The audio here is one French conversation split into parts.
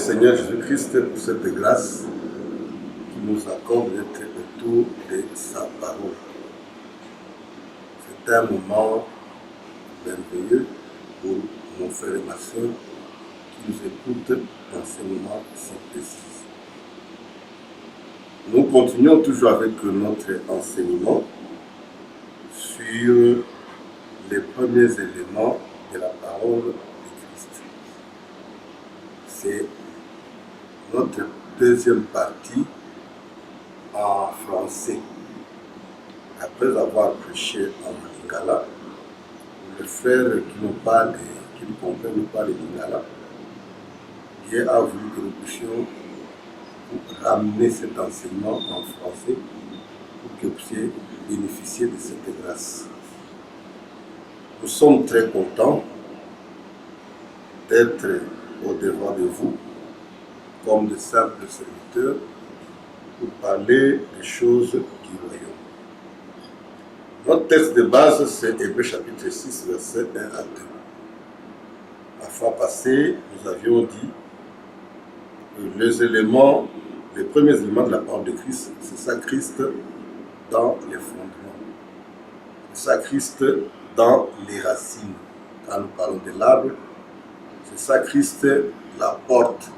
Seigneur Jésus-Christ pour cette grâce qui nous accorde d'être autour de sa parole. C'est un moment merveilleux pour nos frères et ma soeur qui nous écoutent dans ces moments si précis. Nous continuons toujours avec notre enseignement sur les premiers éléments de la parole de Christ. C'est notre deuxième partie en français. Après avoir prêché en lingala, le frère qui nous parle et qui nous comprenne pas le lingala, Dieu a voulu que nous puissions ramener cet enseignement en français pour que vous puissiez bénéficier de cette grâce. Nous sommes très contents d'être au-devant de vous comme de simples serviteurs pour parler des choses du royaume. Notre texte de base, c'est Hébreux chapitre 6, versets 1 à 2. La fois passée, nous avions dit que les premiers éléments de la parole de Christ, c'est ça Christ dans les fondements. C'est ça Christ dans les racines. Quand nous parlons de l'arbre, c'est ça Christ la porte.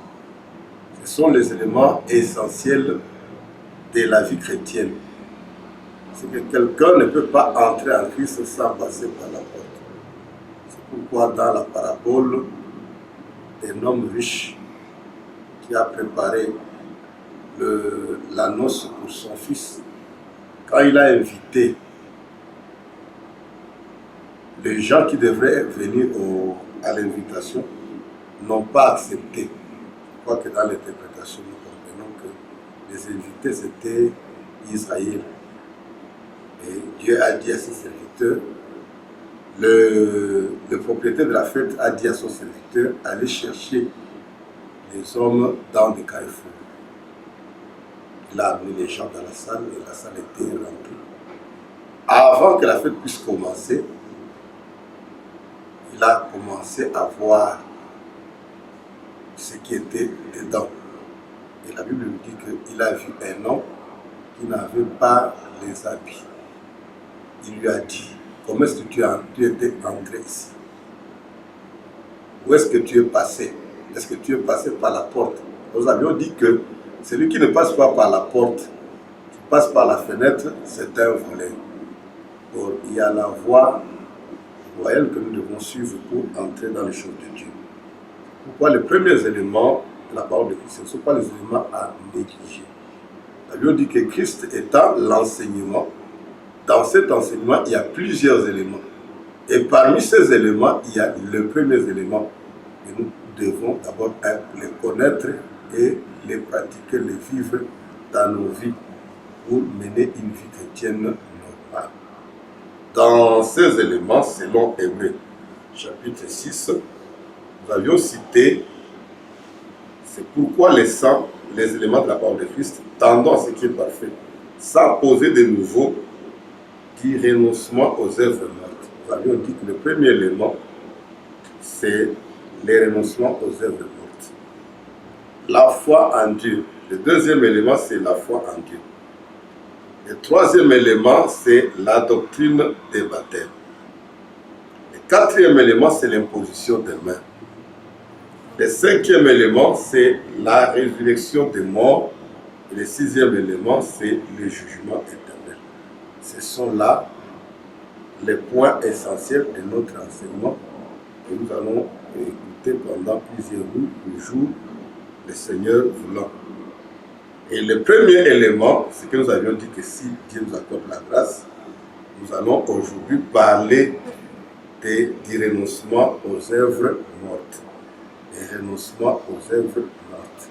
Ce sont les éléments essentiels de la vie chrétienne. C'est que quelqu'un ne peut pas entrer en Christ sans passer par la porte. C'est pourquoi dans la parabole d'un homme riche qui a préparé la noce pour son fils, quand il a invité les gens qui devraient venir à l'invitation, n'ont pas accepté. Je crois que dans l'interprétation, nous comprenons que les invités, c'était Israël. Et Dieu a dit à ses serviteurs, le propriétaire de la fête a dit à son serviteur, allez chercher les hommes dans des carrefours. Il a amené les gens dans la salle et la salle était remplie. Avant que la fête puisse commencer, il a commencé à voir ce qui était dedans. Et la Bible nous dit qu'il a vu un homme qui n'avait pas les habits. Il lui a dit, comment est-ce que tu étais entré ici? Où est-ce que tu es passé? Est-ce que tu es passé par la porte? Nous avions dit que celui qui ne passe pas par la porte, qui passe par la fenêtre, c'est un voleur. Or, il y a la voie royale que nous devons suivre pour entrer dans les choses de Dieu. Pourquoi les premiers éléments de la parole de Christ ne sont pas les éléments à négliger? Nous avions dit que Christ étant l'enseignement, dans cet enseignement, il y a plusieurs éléments. Et parmi ces éléments, il y a le premier élément que nous devons d'abord les connaître et les pratiquer, les vivre dans nos vies pour mener une vie chrétienne normale. Dans ces éléments, selon Hébreux chapitre 6, nous avions cité, c'est pourquoi les éléments de la parole de Christ, tendant à ce qui est parfait, sans poser de nouveau, dit renoncement aux œuvres mortes. Nous avions dit que le premier élément, c'est le renoncement aux œuvres mortes. La foi en Dieu. Le deuxième élément, c'est la foi en Dieu. Le troisième élément, c'est la doctrine des baptêmes. Le quatrième élément, c'est l'imposition des mains. Le cinquième élément, c'est la résurrection des morts. Et le sixième élément, c'est le jugement éternel. Ce sont là les points essentiels de notre enseignement que nous allons écouter pendant plusieurs jours, le Seigneur voulant. Et le premier élément, c'est que nous avions dit que si Dieu nous accorde la grâce, nous allons aujourd'hui parler du renoncement aux œuvres mortes. Et renoncement aux œuvres mortes.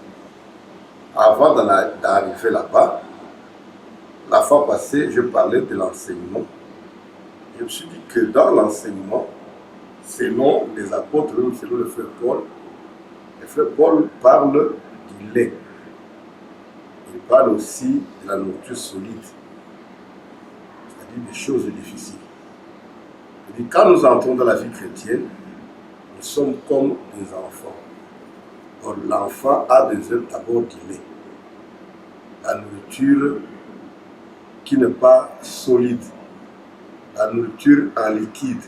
Avant d'arriver là-bas, la fois passée, je parlais de l'enseignement. Je me suis dit que dans l'enseignement, selon les apôtres, selon le frère Paul parle du lait. Il parle aussi de la nourriture solide, c'est-à-dire des choses difficiles. Quand nous entrons dans la vie chrétienne, nous sommes comme des enfants. Or, l'enfant a besoin d'abord du lait. La nourriture qui n'est pas solide, la nourriture en liquide.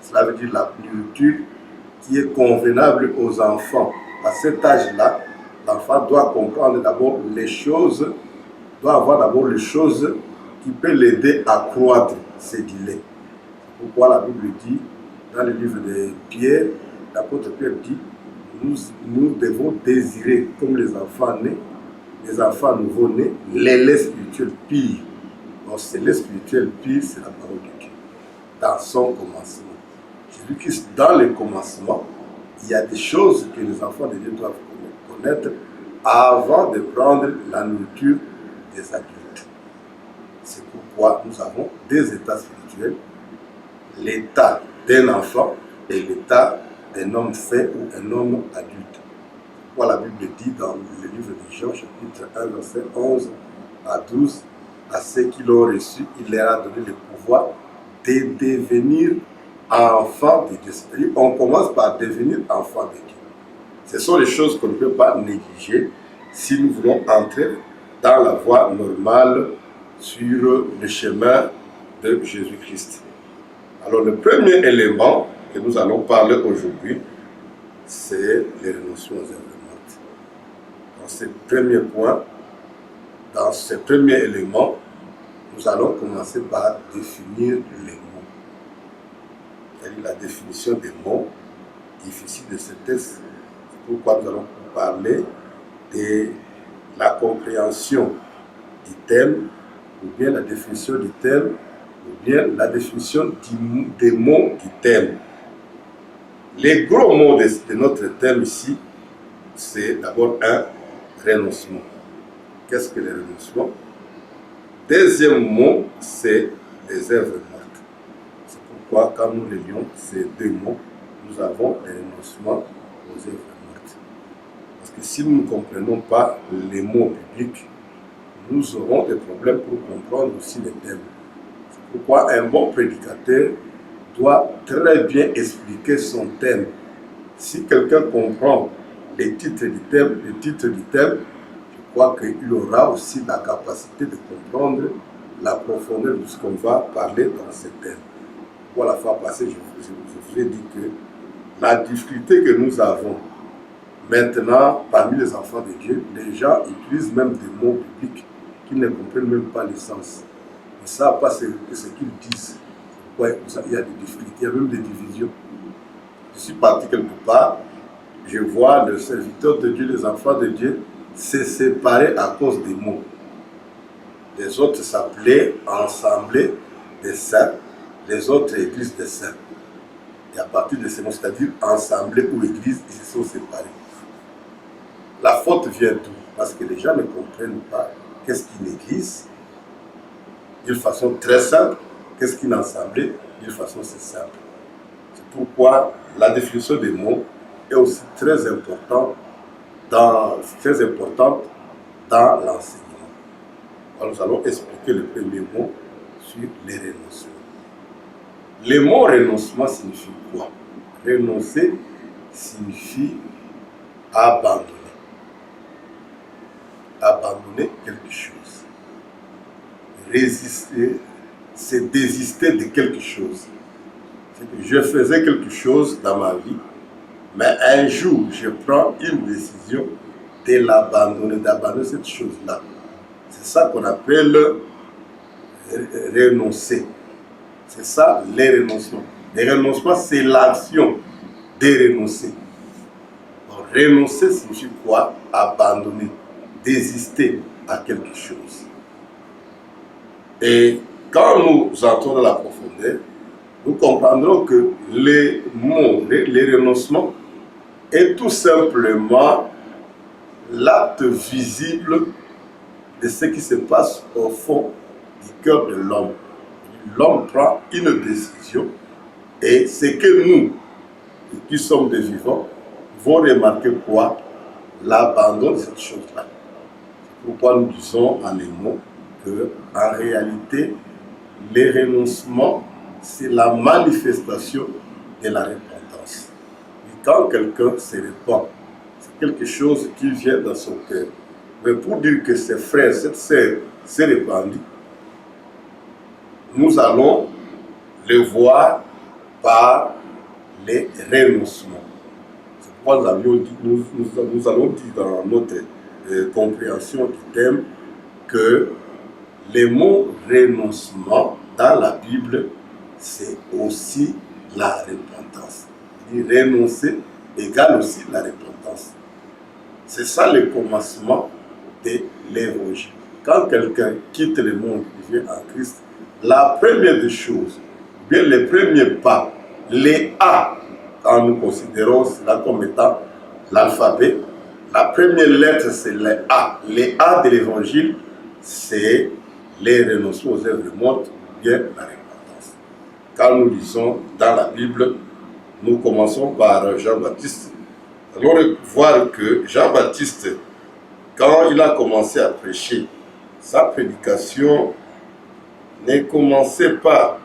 Cela veut dire la nourriture qui est convenable aux enfants. À cet âge-là, l'enfant doit comprendre d'abord les choses, doit avoir d'abord les choses qui peuvent l'aider à croître, c'est du lait. Pourquoi la Bible dit, dans le livre de Pierre, l'apôtre Pierre dit, nous devons désirer, comme les enfants nés, les enfants nouveau-nés, les laits spirituels purs. Donc, c'est lait spirituel pur, c'est la parole de Dieu, dans son commencement. Jésus-Christ, dans le commencement, il y a des choses que les enfants de Dieu doivent connaître avant de prendre la nourriture des adultes. C'est pourquoi nous avons deux états spirituels, l'état d'un enfant et l'état d'un homme fait ou un homme adulte. Pourquoi la Bible dit dans le livre de Jean, chapitre 1, verset 11 à 12, à ceux qui l'ont reçu, il leur a donné le pouvoir de devenir enfants de Dieu. C'est-à-dire, on commence par devenir enfant de Dieu. Ce sont les choses qu'on ne peut pas négliger si nous voulons entrer dans la voie normale sur le chemin de Jésus-Christ. Alors, le premier élément que nous allons parler aujourd'hui, c'est les renoncements aux œuvres mortes. Dans ce premier point, dans ce premier élément, nous allons commencer par définir les mots. C'est-à-dire la définition des mots difficiles de ce texte. C'est pourquoi nous allons parler de la compréhension du thème, ou bien la définition du thème, ou bien la définition des mots du thème. Les gros mots de notre thème ici, c'est d'abord un renoncement. Qu'est-ce que le renoncement? Deuxième mot, c'est les œuvres mortes. C'est pourquoi, quand nous relions ces deux mots, nous avons le renoncement aux œuvres mortes. Parce que si nous ne comprenons pas les mots bibliques, nous aurons des problèmes pour comprendre aussi les thèmes. C'est pourquoi un bon prédicateur doit très bien expliquer son thème. Si quelqu'un comprend les titres du thème, je crois qu'il aura aussi la capacité de comprendre la profondeur de ce qu'on va parler dans ce thème. Pour la fois passée, je vous ai dit que la difficulté que nous avons maintenant parmi les enfants de Dieu, les gens utilisent même des mots bibliques qui ne comprennent même pas le sens. Ils ne savent pas ce qu'ils disent. Ouais, il y a des difficultés, il y a même des divisions. Je suis parti quelque part, je vois le serviteur de Dieu, les enfants de Dieu, se séparer à cause des mots. Les autres s'appelaient Assemblée des saints, les autres Églises des saints. Et à partir de ces mots, c'est-à-dire Assemblée ou Église, ils se sont séparés. La faute vient d'où? Parce que les gens ne comprennent pas qu'est-ce qu'une Église, d'une façon très simple. Qu'est-ce qu'une assemblée? D'une façon c'est simple. C'est pourquoi la définition des mots est aussi très importante dans l'enseignement. Alors nous allons expliquer le premier mot sur les renoncements. Le mot renoncement signifie quoi? Renoncer signifie abandonner. Abandonner quelque chose. Résister, c'est désister de quelque chose. C'est que je faisais quelque chose dans ma vie, mais un jour, je prends une décision de l'abandonner, d'abandonner cette chose-là. C'est ça qu'on appelle renoncer. C'est ça, les renoncements. Les renoncements, c'est l'action de renoncer. Donc, renoncer signifie quoi? Abandonner, désister à quelque chose. Et quand nous entrons dans la profondeur, nous comprendrons que les mots, les renoncements, est tout simplement l'acte visible de ce qui se passe au fond du cœur de l'homme. L'homme prend une décision et c'est que nous, qui sommes des vivants, vont remarquer quoi? L'abandon de cette chose-là. C'est pourquoi nous disons en les mots en réalité, les renoncements, c'est la manifestation de la repentance. Et quand quelqu'un se répand, c'est quelque chose qui vient dans son cœur. Mais pour dire que ses frères, cette sœur s'est répandue, nous allons le voir par les renoncements. C'est pourquoi nous allons dire dans notre compréhension du thème que le mot renoncement dans la Bible, c'est aussi la repentance. Renoncer égale aussi la repentance. C'est ça le commencement de l'évangile. Quand quelqu'un quitte le monde et vient en Christ, la première des choses, bien les premiers pas, les A, quand nous considérons cela comme étant l'alphabet, la première lettre c'est les A. Les A de l'évangile, c'est les renoncements aux œuvres mortes, bien la repentance. Quand nous lisons dans la Bible, nous commençons par Jean-Baptiste. Allons voir que Jean-Baptiste, quand il a commencé à prêcher, sa prédication ne commençait pas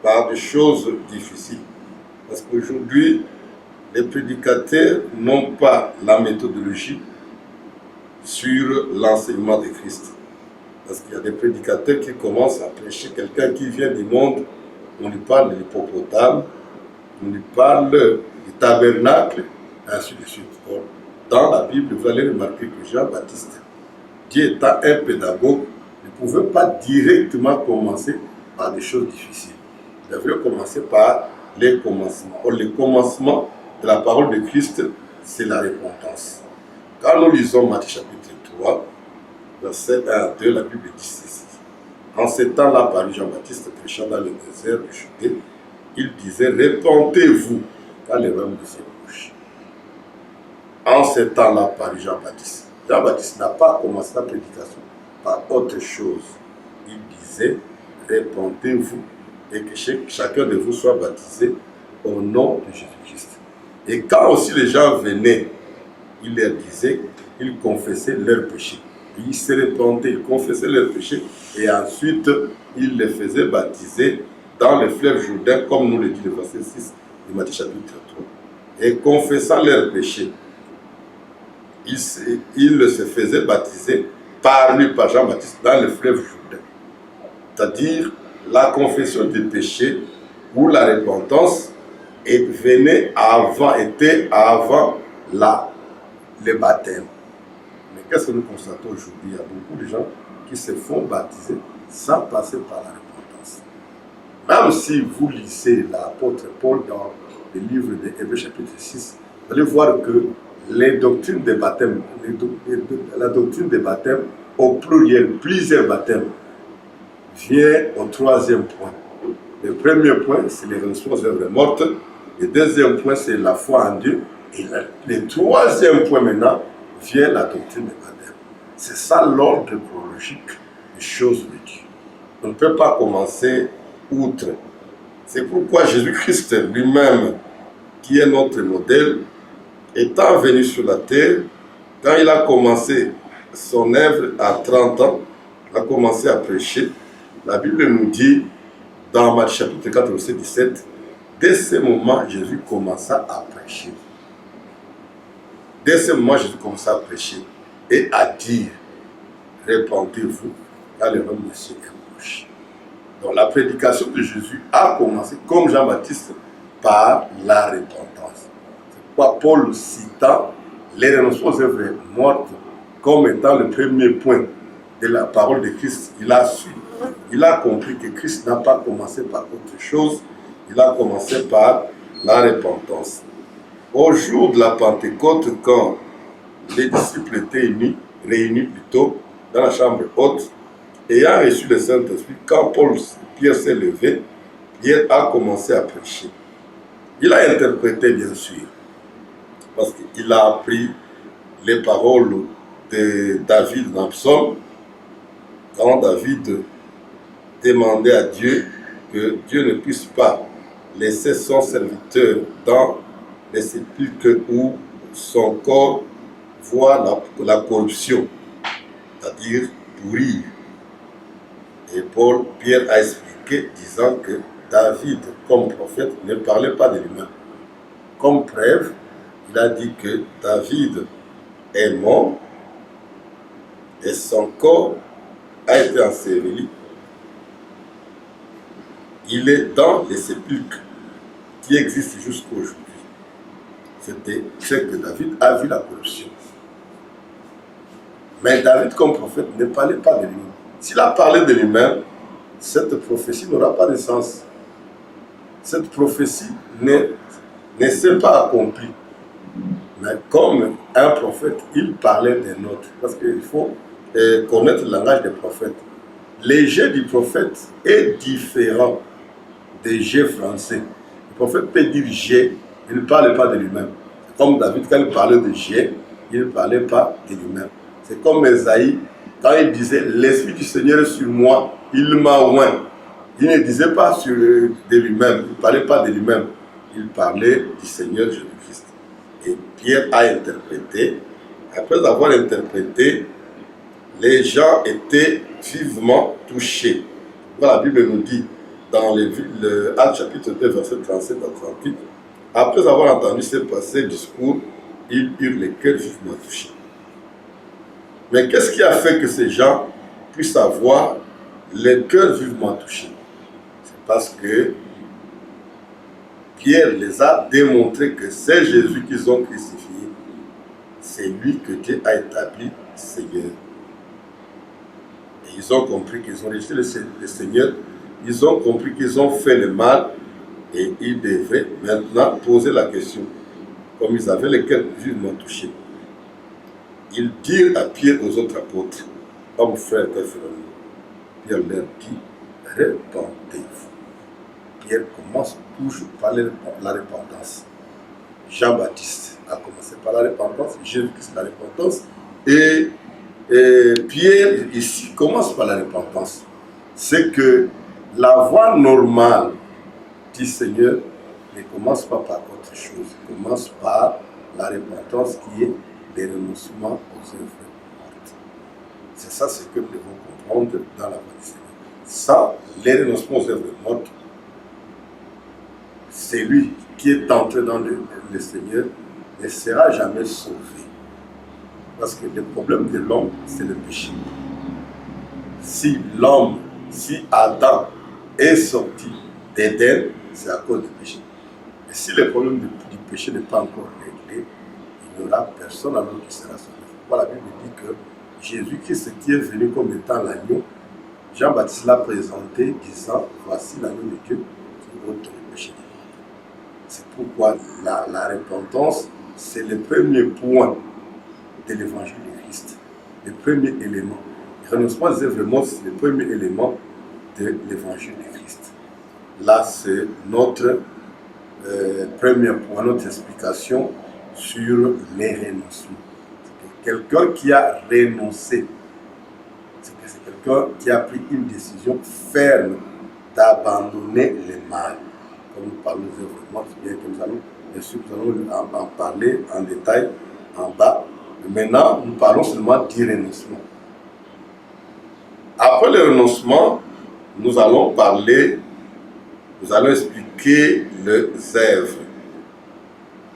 par des choses difficiles. Parce qu'aujourd'hui, les prédicateurs n'ont pas la méthodologie sur l'enseignement de Christ. Parce qu'il y a des prédicateurs qui commencent à prêcher quelqu'un qui vient du monde, on lui parle de l'hippopotame, on lui parle du tabernacle, ainsi de suite. Or, dans la Bible, vous allez remarquer que Jean-Baptiste, Dieu étant un pédagogue, ne pouvait pas directement commencer par des choses difficiles. Il devait commencer par les commencements. Or, le commencement de la parole de Christ, c'est la repentance. Quand nous lisons Matthieu chapitre 3, verset 1 à 2, la Bible dit ceci. En ces temps-là, parut Jean-Baptiste prêchant dans le désert de Judée, il disait, répentez-vous, car les royaumes de ses bouches. En ces temps-là, parut Jean-Baptiste. Jean-Baptiste n'a pas commencé la prédication par autre chose. Il disait, répentez-vous et que chacun de vous soit baptisé au nom de Jésus-Christ. Et quand aussi les gens venaient, il leur disait, ils confessaient leurs péchés. Ils se répandaient, ils confessaient leurs péchés et ensuite ils les faisaient baptiser dans le fleuve Jourdain, comme nous le dit le verset 6 de Matthieu chapitre 3. Et confessant leurs péchés, ils se faisaient baptiser par lui, par Jean-Baptiste, dans le fleuve Jourdain. C'est-à-dire la confession du péché ou la repentance était avant le baptême. Mais qu'est-ce que nous constatons aujourd'hui? Il y a beaucoup de gens qui se font baptiser sans passer par la repentance. Même si vous lisez l'apôtre Paul dans le livre de Hébreux chapitre 6, vous allez voir que les doctrines des baptêmes, la doctrine des baptêmes au pluriel, plusieurs baptêmes, vient au troisième point. Le premier point, c'est les renoncements aux œuvres mortes. Le deuxième point, c'est la foi en Dieu. Et le troisième point maintenant, vient la doctrine des baptêmes. C'est ça l'ordre chronologique des choses de Dieu. On ne peut pas commencer outre. C'est pourquoi Jésus-Christ lui-même, qui est notre modèle, étant venu sur la terre, quand il a commencé son œuvre à 30 ans, il a commencé à prêcher. La Bible nous dit, dans Matthieu chapitre 4, verset 17, dès ce moment, Jésus commença à prêcher. Dès ce moment, Jésus commença à prêcher et à dire, répentez-vous, car le royaume de Dieu est proche. Donc la prédication de Jésus a commencé, comme Jean-Baptiste, par la repentance. C'est pourquoi Paul cita les renoncements aux œuvres mortes comme étant le premier point de la parole de Christ. Il a compris que Christ n'a pas commencé par autre chose, il a commencé par la repentance. Au jour de la Pentecôte, quand les disciples étaient réunis plutôt dans la chambre haute, ayant reçu le Saint-Esprit, quand Pierre s'est levé, Pierre a commencé à prêcher. Il a interprété, bien sûr, parce qu'il a appris les paroles de David dans Psaume, quand David demandait à Dieu que Dieu ne puisse pas laisser son serviteur dans les sépulcres où son corps voit la corruption, c'est-à-dire pourrir. Et Pierre a expliqué, disant que David, comme prophète, ne parlait pas de lui-même. Comme preuve, il a dit que David est mort et son corps a été enseveli. Il est dans les sépulcres qui existent jusqu'à aujourd'hui. C'était ce que David a vu la corruption. Mais David, comme prophète, ne parlait pas de lui-même. S'il a parlé de lui-même, cette prophétie n'aura pas de sens. Cette prophétie ne s'est pas accomplie. Mais comme un prophète, il parlait d'un autre. Parce qu'il faut connaître le langage des prophètes. Le jet du prophète est différent des jets français. Le prophète peut dire jet, il ne parle pas de lui-même. Comme David, quand il parlait de jet, il ne parlait pas de lui-même. C'est comme Esaïe, quand il disait « L'Esprit du Seigneur est sur moi, il m'a oint ». Il ne disait pas de lui-même, il ne parlait pas de lui-même. Il parlait du Seigneur Jésus-Christ. Et Pierre a interprété. Après avoir interprété, les gens étaient vivement touchés. Voilà, la Bible nous dit dans le Actes chapitre 2, verset 37 à 38, après avoir entendu ce passé discours, ils eurent les cœurs vivement touchés. Mais qu'est-ce qui a fait que ces gens puissent avoir les cœurs vivement touchés? C'est parce que Pierre les a démontré que c'est Jésus qu'ils ont crucifié. C'est lui que Dieu a établi Seigneur. Et ils ont compris qu'ils ont rejeté le Seigneur. Ils ont compris qu'ils ont fait le mal. Et ils devraient maintenant poser la question. Comme ils avaient les cœurs vivement touchés. Ils dirent à Pierre et aux autres apôtres, hommes frères et frères, Pierre leur dit, répentez-vous. Pierre commence toujours par la repentance. Jean-Baptiste a commencé par la repentance, Jésus-Christ la repentance, et Pierre ici commence par la repentance. C'est que la voie normale du Seigneur ne commence pas par autre chose, commence par la repentance qui est les renoncements aux œuvres mortes. C'est ça ce que nous devons comprendre dans la voie du Seigneur. Sans les renoncements aux œuvres mortes, celui qui est entré dans le Seigneur ne sera jamais sauvé. Parce que le problème de l'homme, c'est le péché. Si Adam est sorti d'Éden, c'est à cause du péché. Et si le problème du péché n'est pas encore réglé, il n'y aura personne alors qui sera sauvé. Voilà, la Bible dit que Jésus-Christ qui est venu comme étant l'agneau, Jean-Baptiste l'a présenté disant, voici l'agneau de Dieu qui ôte le péché du monde. C'est pourquoi la repentance, c'est le premier point de l'évangile de Christ, le premier élément. Le renoncement des œuvres mortes, c'est le premier élément de l'évangile de Christ. Là, c'est notre premier point, notre explication sur les renoncements. C'est quelqu'un qui a renoncé. C'est quelqu'un qui a pris une décision ferme d'abandonner le mal. Comme nous parlons des œuvres mortes, bien que nous allons en parler en détail en bas. Maintenant, nous parlons seulement du renoncement. Après le renoncement, nous allons expliquer les œuvres,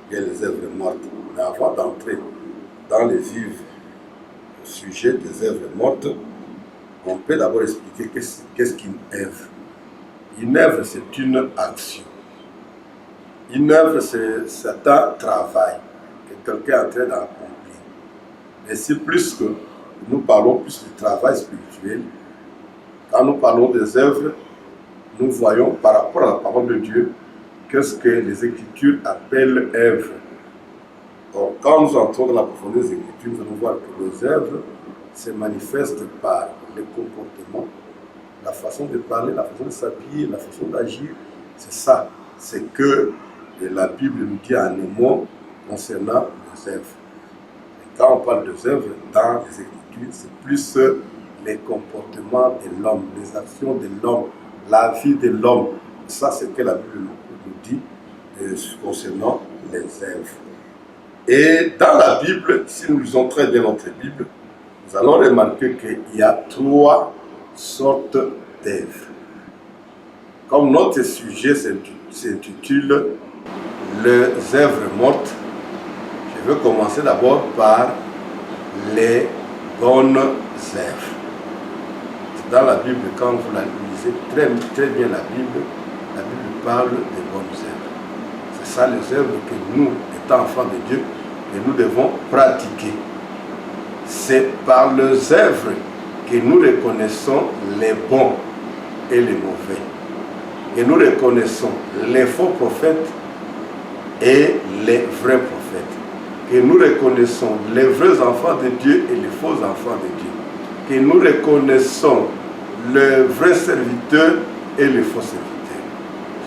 bien les œuvres mortes. Mais avant d'entrer dans le vif sujet des œuvres mortes, on peut d'abord expliquer qu'est-ce qu'une œuvre. Une œuvre, c'est une action. Une œuvre, c'est un travail que quelqu'un est en train d'accomplir. Mais c'est plus que nous parlons plus du travail spirituel. Quand nous parlons des œuvres, nous voyons par rapport à la parole de Dieu qu'est-ce que les Écritures appellent œuvre. Donc, quand nous entrons dans la profondeur des Écritures, nous allons voir que les œuvres se manifestent par le comportement, la façon de parler, la façon de s'habiller, la façon d'agir. C'est ça, c'est que la Bible nous dit en un mot concernant les œuvres. Et quand on parle des œuvres dans les Écritures, c'est plus les comportements de l'homme, les actions de l'homme, la vie de l'homme. Ça, c'est ce que la Bible nous dit concernant les œuvres. Et dans la Bible, si nous lisons très bien notre Bible, nous allons remarquer qu'il y a 3 sortes d'œuvres. Comme notre sujet s'intitule les œuvres mortes, Je veux commencer d'abord par les bonnes œuvres. Dans la Bible, quand vous la lisez très bien la Bible parle des bonnes œuvres. C'est ça les œuvres que nous, étant enfants de Dieu, que nous devons pratiquer. C'est par les œuvres que nous reconnaissons les bons et les mauvais. Que nous reconnaissons les faux prophètes et les vrais prophètes. Que nous reconnaissons les vrais enfants de Dieu et les faux enfants de Dieu. Que nous reconnaissons les vrais serviteurs et les faux serviteurs.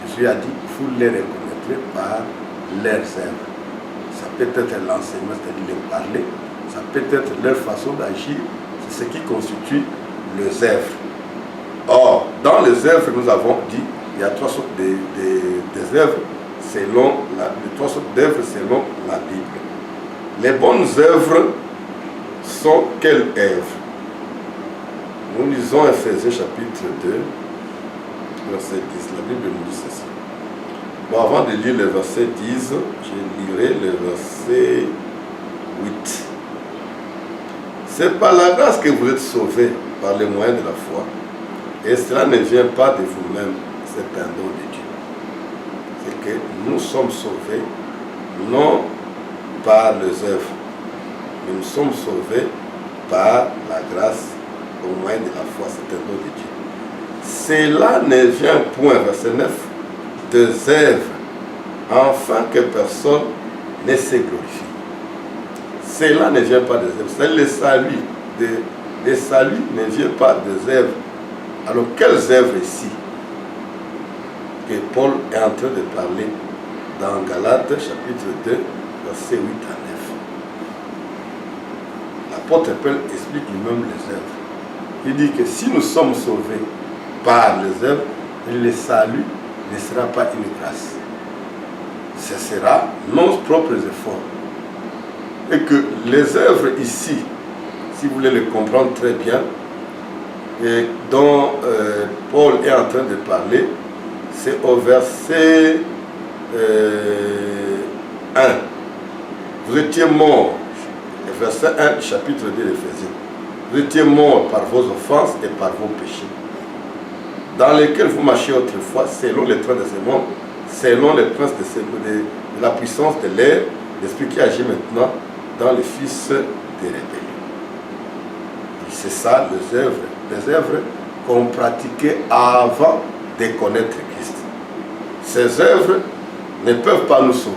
Jésus a dit, vous les reconnaîtrez par leurs œuvres. Ça peut être l'enseignement, c'est-à-dire les parler. Ça peut être leur façon d'agir. C'est ce qui constitue les œuvres. Or, dans les œuvres, nous avons dit, il y a trois sortes des œuvres selon trois sortes d'œuvres selon la Bible. Les bonnes œuvres sont quelles œuvres? Nous lisons Ephésiens chapitre 2, verset 10. La Bible nous dit ceci. Bon, avant de lire le verset 10, je lirai le verset 8. C'est par la grâce que vous êtes sauvés par le moyen de la foi. Et cela ne vient pas de vous-même, c'est un don de Dieu. C'est que nous sommes sauvés, non par les œuvres, mais nous sommes sauvés par la grâce au moyen de la foi, c'est un don de Dieu. Cela ne vient point, verset 9, des œuvres, afin que personne ne se glorifie. Cela ne vient pas des œuvres, c'est le salut. Le salut ne vient pas des œuvres. Alors, quelles œuvres ici que Paul est en train de parler dans Galates chapitre 2, verset 8 à 9. L'apôtre Paul explique lui-même les œuvres. Il dit que si nous sommes sauvés par les œuvres, le salut ne sera pas une grâce. Ce sera nos propres efforts. Et que les œuvres ici, si vous voulez le comprendre très bien, et dont Paul est en train de parler, c'est au verset 1. Vous étiez morts, verset 1 du chapitre 2 d'Éphésiens. Vous étiez morts par vos offenses et par vos péchés, dans lesquels vous marchiez autrefois, selon les trains de ce monde, selon les princes de la puissance de l'air, l'esprit qui agit maintenant dans les fils des rébellions. C'est ça les œuvres qu'on pratiquait avant de connaître Christ. Ces œuvres ne peuvent pas nous sauver.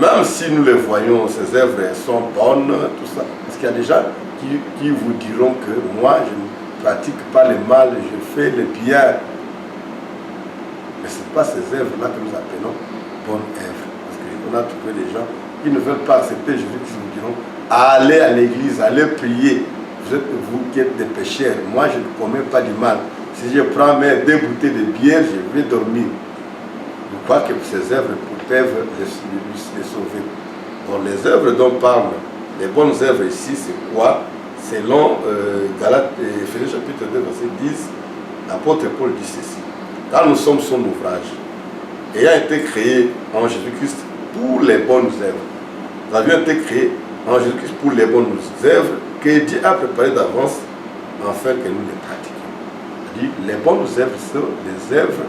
Même si nous les voyons, ces œuvres sont bonnes, tout ça. Parce qu'il y a des gens qui vous diront que moi, je ne pratique pas le mal, je fais le bien. Mais ce n'est pas ces œuvres-là que nous appelons bonnes œuvres. Parce qu'on a trouvé des gens qui ne veulent pas accepter Jésus, qui vous diront allez à l'église, allez prier. Vous qui êtes des pécheurs, moi je ne commets pas du mal. Si je prends mes 2 bouteilles de bière, je vais dormir. Je crois que ces œuvres peuvent les sauver. Bon, les œuvres dont parle, les bonnes œuvres ici, c'est quoi? Selon Galates, Ephésiens chapitre 2, verset 10, l'apôtre Paul dit ceci. Car nous sommes son ouvrage, ayant été créé en Jésus-Christ pour les bonnes œuvres. Nous avions été créés en Jésus-Christ pour les bonnes œuvres que Dieu a préparées d'avance afin que nous les pratiquions. C'est-à-dire, les bonnes œuvres sont les œuvres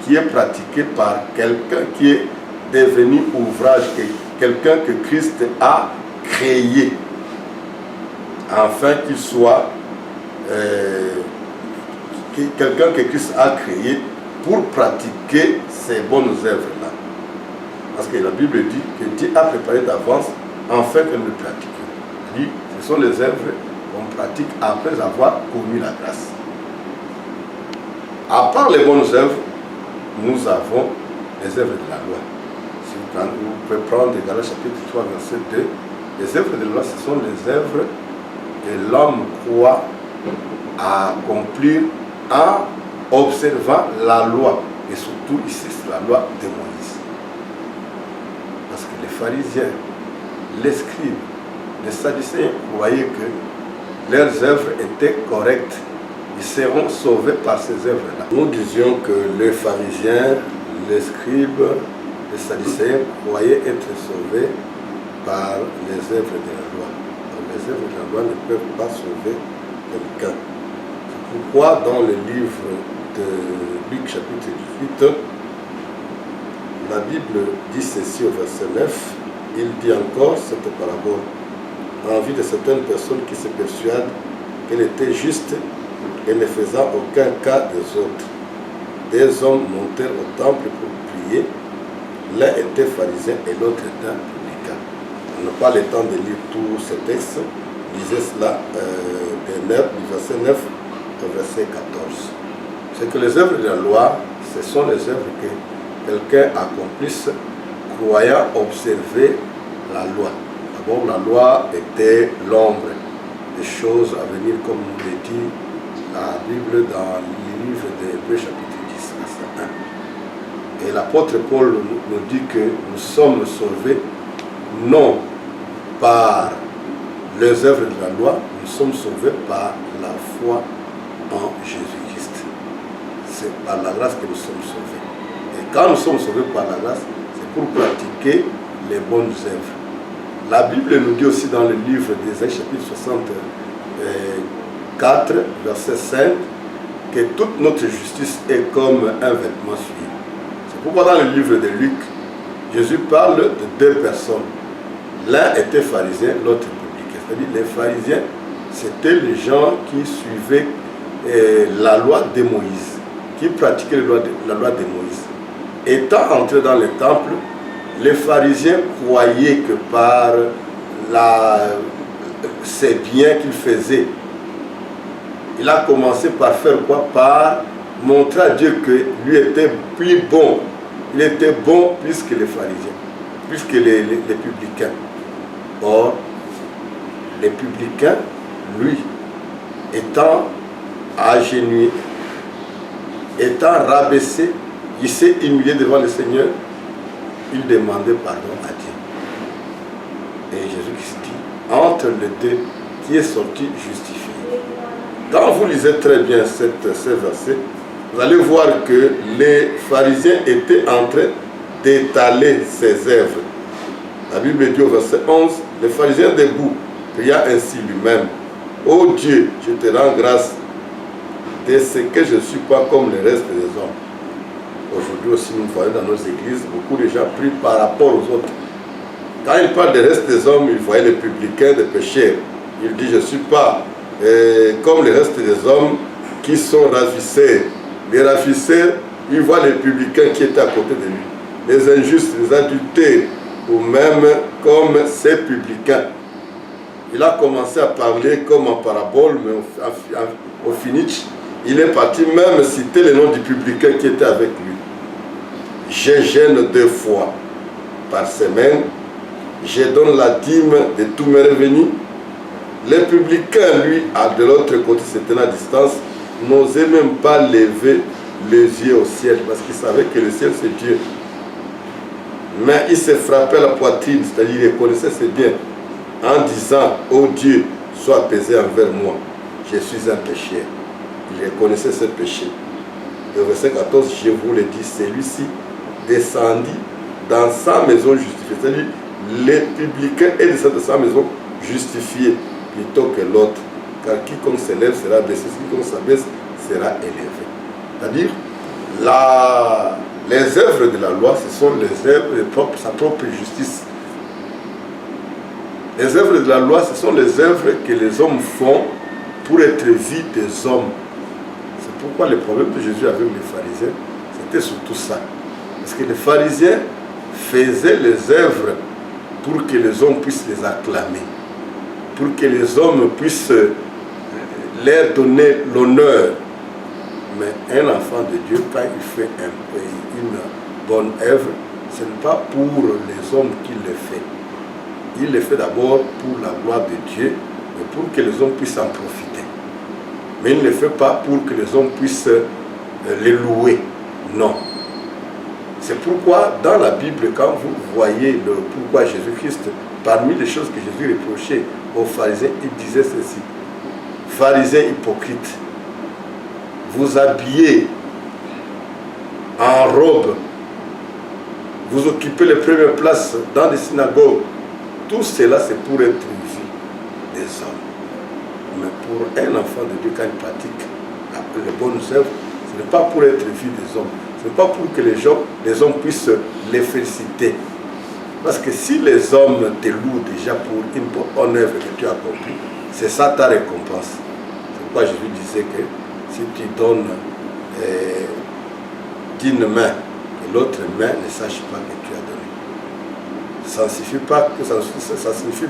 qui est pratiquée par quelqu'un qui est devenu ouvrage, quelqu'un que Christ a créé, afin qu'il soit quelqu'un que Christ a créé pour pratiquer ces bonnes œuvres-là. Parce que la Bible dit que Dieu a préparé d'avance afin que nous le pratiquions. C'est-à-dire, ce sont les œuvres qu'on pratique après avoir connu la grâce. À part les bonnes œuvres, nous avons les œuvres de la loi. Si vous pouvez prendre Galates chapitre 3, verset 2, les œuvres de la loi, ce sont les œuvres que l'homme croit à accomplir en observant la loi. Et surtout ici, c'est la loi de Moïse. Parce que les pharisiens, les scribes, les sadducéens croyaient que leurs œuvres étaient correctes. Ils seront sauvés par ces œuvres-là. Nous disions que les pharisiens, les scribes, les sadducéens croyaient être sauvés par les œuvres de la loi. Donc, les œuvres de la loi ne peuvent pas sauver quelqu'un. C'est pourquoi dans le livre de Luc chapitre 18, la Bible dit ceci au verset 9, il dit encore cette parabole en vue de certaines personnes qui se persuadent qu'elle était juste et ne faisant aucun cas des autres. Des hommes montèrent au temple pour prier. L'un était pharisien et l'autre était publicain. On n'a pas le temps de lire tous ces textes. Lisez cela du verset 9 au verset 14. C'est que les œuvres de la loi, ce sont les œuvres que quelqu'un accomplisse croyant observer la loi. D'abord, la loi était l'ombre des choses à venir, comme nous le dit la Bible dans le livre d'Hébreux chapitre 10, verset 1. Et l'apôtre Paul nous dit que nous sommes sauvés non par les œuvres de la loi, nous sommes sauvés par la foi en Jésus-Christ. C'est par la grâce que nous sommes sauvés. Et quand nous sommes sauvés par la grâce, c'est pour pratiquer les bonnes œuvres. La Bible nous dit aussi dans le livre d'Ésaïe chapitre 64, verset 5, que toute notre justice est comme un vêtement souillé. C'est pourquoi dans le livre de Luc, Jésus parle de deux personnes. L'un était pharisien, l'autre publicain. C'est-à-dire les pharisiens, c'était les gens qui suivaient la loi de Moïse, qui pratiquaient la loi de Moïse. Étant entrés dans le temple, les pharisiens croyaient que par ces biens qu'il faisait, il a commencé par faire quoi? Par montrer à Dieu que lui était plus bon. Il était bon plus que les pharisiens, plus que les publicains. Or, les publicains, lui, étant agenouillé, étant rabaissé, il s'est humilié devant le Seigneur, il demandait pardon à Dieu. Et Jésus-Christ dit, entre les deux, qui est sorti justifié. Quand vous lisez très bien ces versets, vous allez voir que les pharisiens étaient en train d'étaler ses œuvres. La Bible dit au verset 11, les pharisiens debout pria ainsi lui-même, ô Dieu, je te rends grâce de ce que je ne suis pas comme le reste des hommes. Aujourd'hui aussi, nous voyons dans nos églises beaucoup de gens pris par rapport aux autres. Quand il parle du reste des hommes, il voyait les publicains, des pécheurs. Il dit, je ne suis pas comme le reste des hommes qui sont ravisseurs. Les ravisseurs, ils voient les publicains qui étaient à côté de lui. Les injustes, les adultères, ou même comme ces publicains. Il a commencé à parler comme en parabole, mais au finish, il est parti même citer le nom du publicain qui était avec lui. Je jeûne 2 fois par semaine, je donne la dîme de tous mes revenus. Les publicains, lui, de l'autre côté, se tenant à distance, n'osait même pas lever les yeux au ciel, parce qu'il savait que le ciel c'est Dieu. Mais il se frappait la poitrine, c'est-à-dire il reconnaissait ses biens, en disant, ô Dieu, sois apaisé envers moi, je suis un pécheur. Il reconnaissait ce péché. Le verset 14, je vous le dis, celui-ci descendit dans sa maison justifiée. C'est-à-dire, les publicains est descendu dans sa maison justifié plutôt que l'autre. Car quiconque s'élève sera baissé, quiconque s'abaisse sera élevé. C'est-à-dire, les œuvres de la loi, ce sont les œuvres de sa propre justice. Les œuvres de la loi, ce sont les œuvres que les hommes font pour être vus des hommes. C'est pourquoi le problème de Jésus avec les pharisiens, c'était surtout ça. Parce que les pharisiens faisaient les œuvres pour que les hommes puissent les acclamer, pour que les hommes puissent leur donner l'honneur. Mais un enfant de Dieu, quand il fait une bonne œuvre, ce n'est pas pour les hommes qu'il le fait. Il le fait d'abord pour la gloire de Dieu, mais pour que les hommes puissent en profiter. Mais il ne le fait pas pour que les hommes puissent les louer. Non. C'est pourquoi dans la Bible, quand vous voyez pourquoi Jésus-Christ, parmi les choses que Jésus reprochait aux pharisiens, il disait ceci. Pharisiens hypocrites, vous habillez en robe, vous occupez les premières places dans les synagogues, Tout cela, c'est pour être vu des hommes. Mais pour un enfant de Dieu, quand il pratique les bonnes œuvres, ce n'est pas pour être vu des hommes. Ce n'est pas pour que les hommes puissent les féliciter. Parce que si les hommes te louent déjà pour une bonne œuvre que tu as accomplie, c'est ça ta récompense. C'est pourquoi Jésus disait que si tu donnes d'une main et l'autre main ne sache pas que tu as donné. Ça ne signifie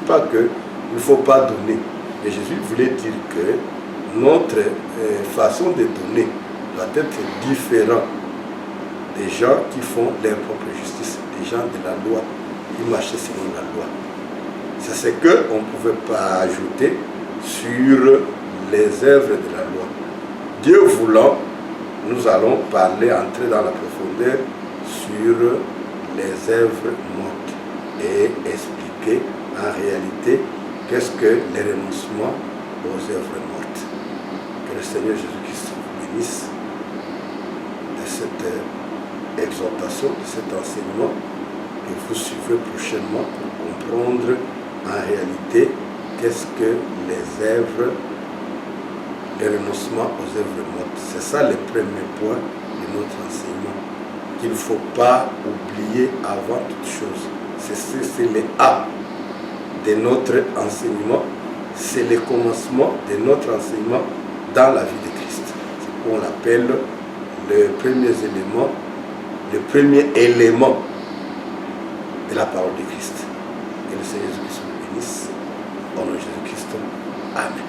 pas que il ne faut pas donner. Et Jésus voulait dire que notre façon de donner doit être différente des gens qui font leur propre justice, des gens de la loi, qui marchaient selon la loi. C'est ce qu'on ne pouvait pas ajouter sur les œuvres de la loi. Dieu voulant, nous allons entrer dans la profondeur sur les œuvres mortes et expliquer en réalité qu'est-ce que le renoncement aux œuvres mortes. Que le Seigneur Jésus-Christ vous bénisse de cette exhortation, de cet enseignement que vous suivrez prochainement pour comprendre en réalité qu'est-ce que les œuvres, le renoncement aux œuvres mortes. C'est ça le premier point de notre enseignement, qu'il ne faut pas oublier avant toute chose. C'est le A de notre enseignement, c'est le commencement de notre enseignement dans la vie de Christ. C'est ce qu'on appelle le premier élément de la parole de Christ. Que le Seigneur Jésus-Christ vous bénisse. Au nom de Jésus-Christ. Amen.